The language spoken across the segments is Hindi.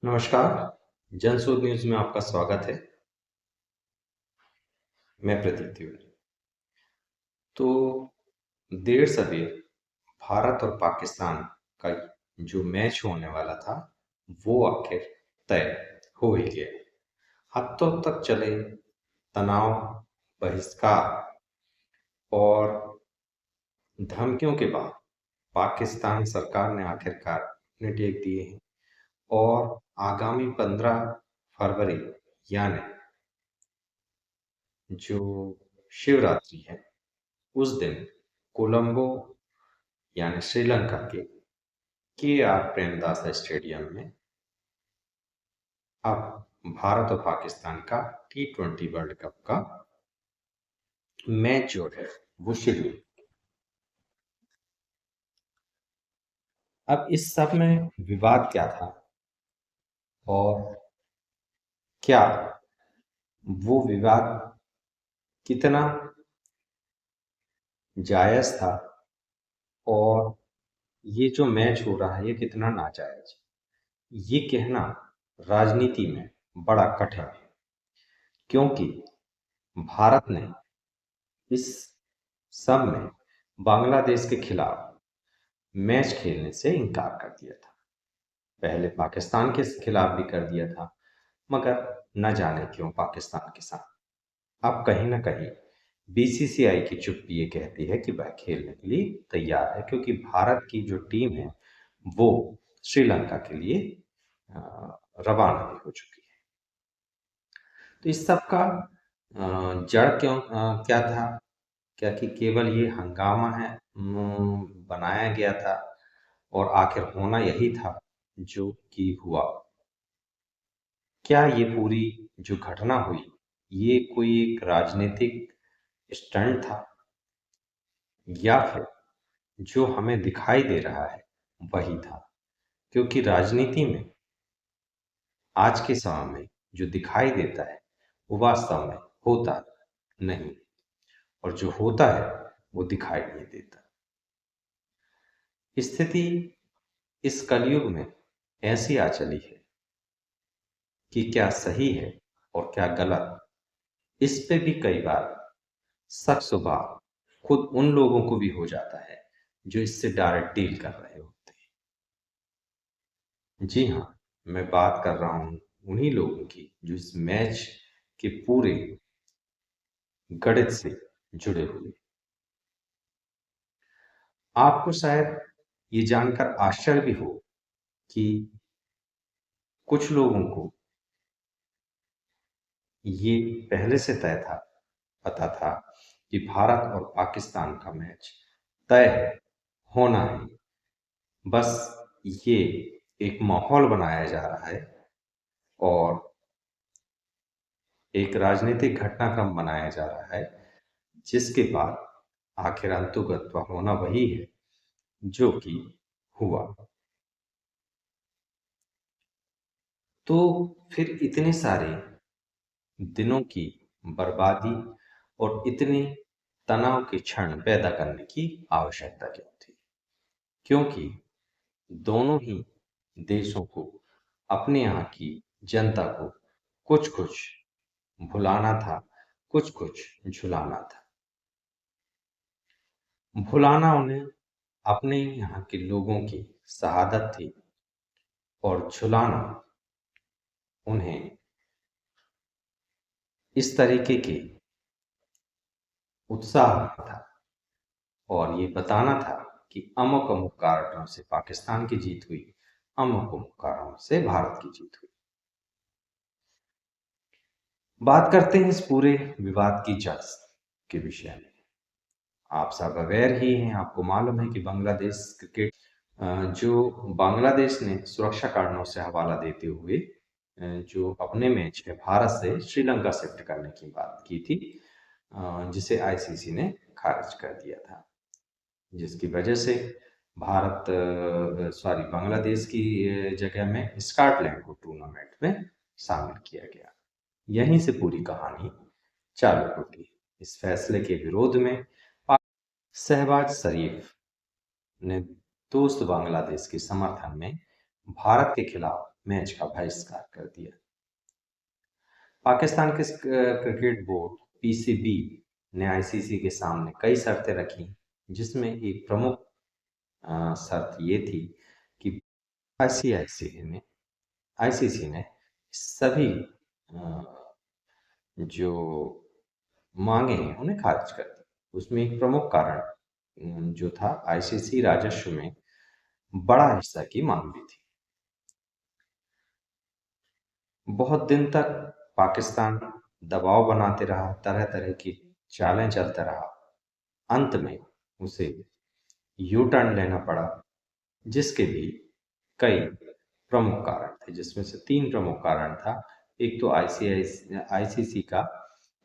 नमस्कार, जनशोध न्यूज़ में आपका स्वागत है। मैं प्रदीप तिवारी। तो देर सवेर भारत और पाकिस्तान का जो मैच होने वाला था, वो आखिर तय हो ही गया। हफ्तों तक चले तनाव, बहिष्कार और धमकियों के बाद पाकिस्तान सरकार ने आखिरकार अपने टेक दिए हैं और आगामी 15 फरवरी यानी जो शिवरात्रि है, उस दिन कोलंबो यानी श्रीलंका के आर प्रेमदास स्टेडियम में अब भारत और पाकिस्तान का T20 वर्ल्ड कप का मैच जो है वो शेड्यूल। अब इस सब में विवाद क्या था और क्या वो विवाद कितना जायज था और ये जो मैच हो रहा है ये कितना नाजायज, ये कहना राजनीति में बड़ा कठिन है, क्योंकि भारत ने इस सब में बांग्लादेश के खिलाफ मैच खेलने से इनकार कर दिया था। पहले पाकिस्तान के खिलाफ भी कर दिया था, मगर न जाने क्यों पाकिस्तान के साथ अब कहीं ना कहीं बीसीसीआई की चुप्पी ये कहती है कि वह खेलने के लिए तैयार है, क्योंकि भारत की जो टीम है वो श्रीलंका के लिए रवाना भी हो चुकी है। तो इस सब का जड़ क्या था? क्या कि केवल ये हंगामा है, बनाया गया था और आखिर होना यही था जो कि हुआ? क्या ये पूरी जो घटना हुई ये कोई एक राजनीतिक स्टंट था, या फिर जो हमें दिखाई दे रहा है वही था? क्योंकि राजनीति में आज के समय में जो दिखाई देता है वो वास्तव में होता नहीं, और जो होता है वो दिखाई नहीं देता। स्थिति इस कलयुग में ऐसी आ चली है कि क्या सही है और क्या गलत, इस पे भी कई बार शक स्वभाव खुद उन लोगों को भी हो जाता है जो इससे डायरेक्ट डील कर रहे होते हैं। जी हाँ, मैं बात कर रहा हूँ उन्हीं लोगों की जो इस मैच के पूरे गणित से जुड़े हुए। आपको शायद ये जानकर आश्चर्य भी हो कि कुछ लोगों को ये पहले से तय था, पता था कि भारत और पाकिस्तान का मैच तय है, होना है। बस ये एक माहौल बनाया जा रहा है और एक राजनीतिक घटनाक्रम बनाया जा रहा है, जिसके बाद आखिर अंतुगत्वा होना वही है जो कि हुआ। तो फिर इतने सारे दिनों की बर्बादी और इतने तनाव के क्षण पैदा करने की आवश्यकता क्यों थी? क्योंकि दोनों ही देशों को अपने यहाँ की जनता को कुछ कुछ भुलाना था, कुछ कुछ झुलाना था। भुलाना उन्हें अपने यहाँ के लोगों की शहादत थी और झुलाना उन्हें इस तरीके के उत्साह था और ये बताना था कि अमुक अमुक कारणों से पाकिस्तान की जीत हुई, अमुक अमुक कारणों से भारत की जीत हुई। बात करते हैं इस पूरे विवाद की जड़ के विषय में। आप सब अवेयर ही हैं, आपको मालूम है कि बांग्लादेश क्रिकेट जो बांग्लादेश ने सुरक्षा कारणों से हवाला देते हुए जो अपने मैच में भारत से श्रीलंका शिफ्ट करने की बात की थी, जिसे आईसीसी ने खारिज कर दिया था, जिसकी वजह से बांग्लादेश की जगह में स्कॉटलैंड को टूर्नामेंट में शामिल किया गया। यहीं से पूरी कहानी चालू होगी। इस फैसले के विरोध में शहबाज शरीफ ने दोस्त बांग्लादेश के समर्थन में भारत के खिलाफ मैच का बहिष्कार कर दिया। पाकिस्तान के क्रिकेट बोर्ड पीसीबी ने आईसीसी के सामने कई शर्तें रखी, जिसमें एक प्रमुख शर्त ये थी कि आईसीसी ने सभी जो मांगे हैं उन्हें खारिज कर दी। उसमें एक प्रमुख कारण जो था, आईसीसी राजस्व में बड़ा हिस्सा की मांग भी थी। बहुत दिन तक पाकिस्तान दबाव बनाते रहा, तरह तरह की चालें चलता रहा। अंत में उसे यू टर्न लेना पड़ा, जिसके भी कई प्रमुख कारण थे, जिसमें से 3 प्रमुख कारण था। एक तो आईसीसी का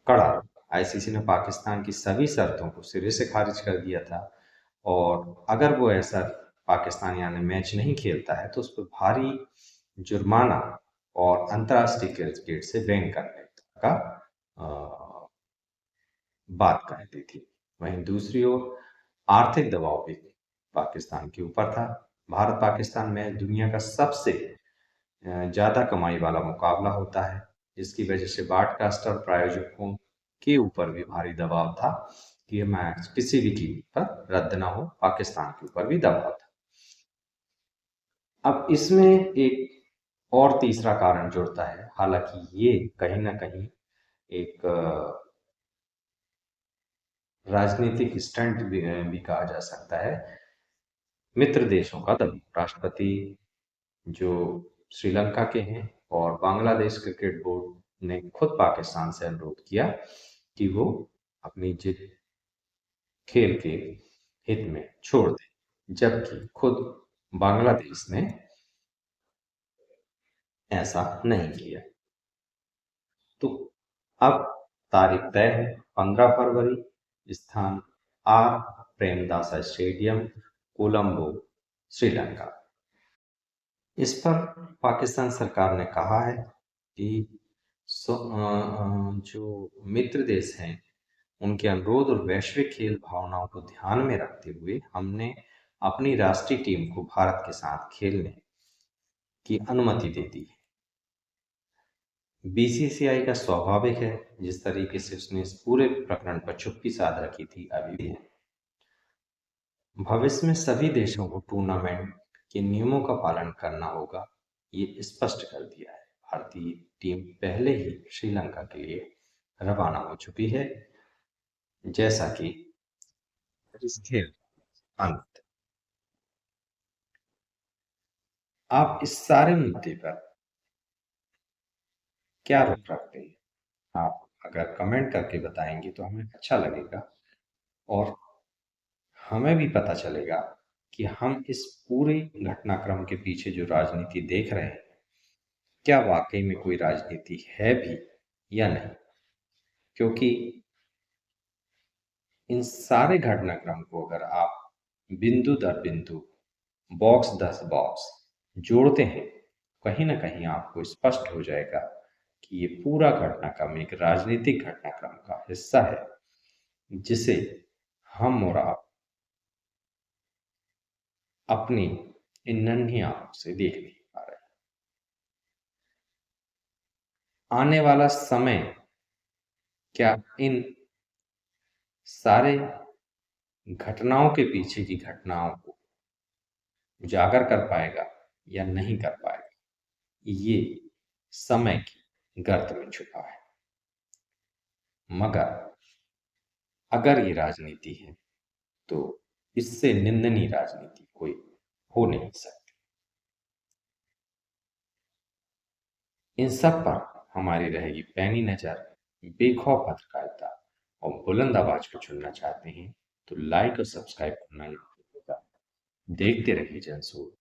कड़ा रुख। आईसीसी ने पाकिस्तान की सभी शर्तों को सिरे से खारिज कर दिया था, और अगर वो ऐसा पाकिस्तान यानी मैच नहीं खेलता है तो उस पर भारी जुर्माना और अंतर्राष्ट्रीय क्रिकेट से बैन करने का बात कही दी थी। वहीं दूसरी ओर आर्थिक दबाव भी पाकिस्तान के ऊपर था। भारत पाकिस्तान में दुनिया का सबसे ज्यादा कमाई वाला मुकाबला होता है, जिसकी वजह से ब्रॉडकास्टर प्रायोजकों के ऊपर भी भारी दबाव था कि यह मैच किसी भी कीमत पर रद्द ना हो। पाकिस्तान के ऊपर भी दबाव था। अब इसमें एक और तीसरा कारण जुड़ता है, हालांकि ये कहीं ना कहीं एक राजनीतिक स्टंट भी कहा जा सकता है। मित्र देशों का दबाव। राष्ट्रपति जो श्रीलंका के हैं और बांग्लादेश क्रिकेट बोर्ड ने खुद पाकिस्तान से अनुरोध किया कि वो अपनी जीत खेल के हित में छोड़ दें, जबकि खुद बांग्लादेश ने ऐसा नहीं किया। तो अब तारीख तय है, 15 फरवरी, स्थान आर प्रेमदासा स्टेडियम, कोलंबो, श्रीलंका। इस पर पाकिस्तान सरकार ने कहा है कि जो मित्र देश हैं उनके अनुरोध और वैश्विक खेल भावनाओं को ध्यान में रखते हुए हमने अपनी राष्ट्रीय टीम को भारत के साथ खेलने की अनुमति दे दी है। बीसीसीआई का स्वाभाविक है, जिस तरीके से उसने इस पूरे प्रकरण पर चुप्पी साध रखी थी, अभी भी है। भविष्य में सभी देशों को टूर्नामेंट के नियमों का पालन करना होगा, ये स्पष्ट कर दिया है। भारतीय टीम पहले ही श्रीलंका के लिए रवाना हो चुकी है, जैसा कि इस खेल अंत। आप इस सारे मुद्दे पर क्या रुख रखते हैं? आप अगर कमेंट करके बताएंगे तो हमें अच्छा लगेगा, और हमें भी पता चलेगा कि हम इस पूरे घटनाक्रम के पीछे जो राजनीति देख रहे हैं, क्या वाकई में कोई राजनीति है भी या नहीं। क्योंकि इन सारे घटनाक्रम को अगर आप बिंदु दर बिंदु, बॉक्स दस बॉक्स जोड़ते हैं, कहीं ना कहीं आपको स्पष्ट हो जाएगा कि ये पूरा घटनाक्रम एक राजनीतिक घटनाक्रम का हिस्सा है, जिसे हम और आप अपनी इन नन्ही आंखों से देख नहीं पा रहे। आने वाला समय क्या इन सारे घटनाओं के पीछे की घटनाओं को उजागर कर पाएगा या नहीं कर पाएगा, ये समय की गर्त में छुपा है। मगर अगर ये राजनीति है तो इससे निंदनीय राजनीति कोई हो नहीं सकती। इन सब पर हमारी रहेगी पैनी नजर, बेखौफ पत्रकारिता, और बुलंद आवाज को चुनना चाहते हैं तो लाइक और सब्सक्राइब करना नहीं भूलिएगा। देखते रहिए जनसूर।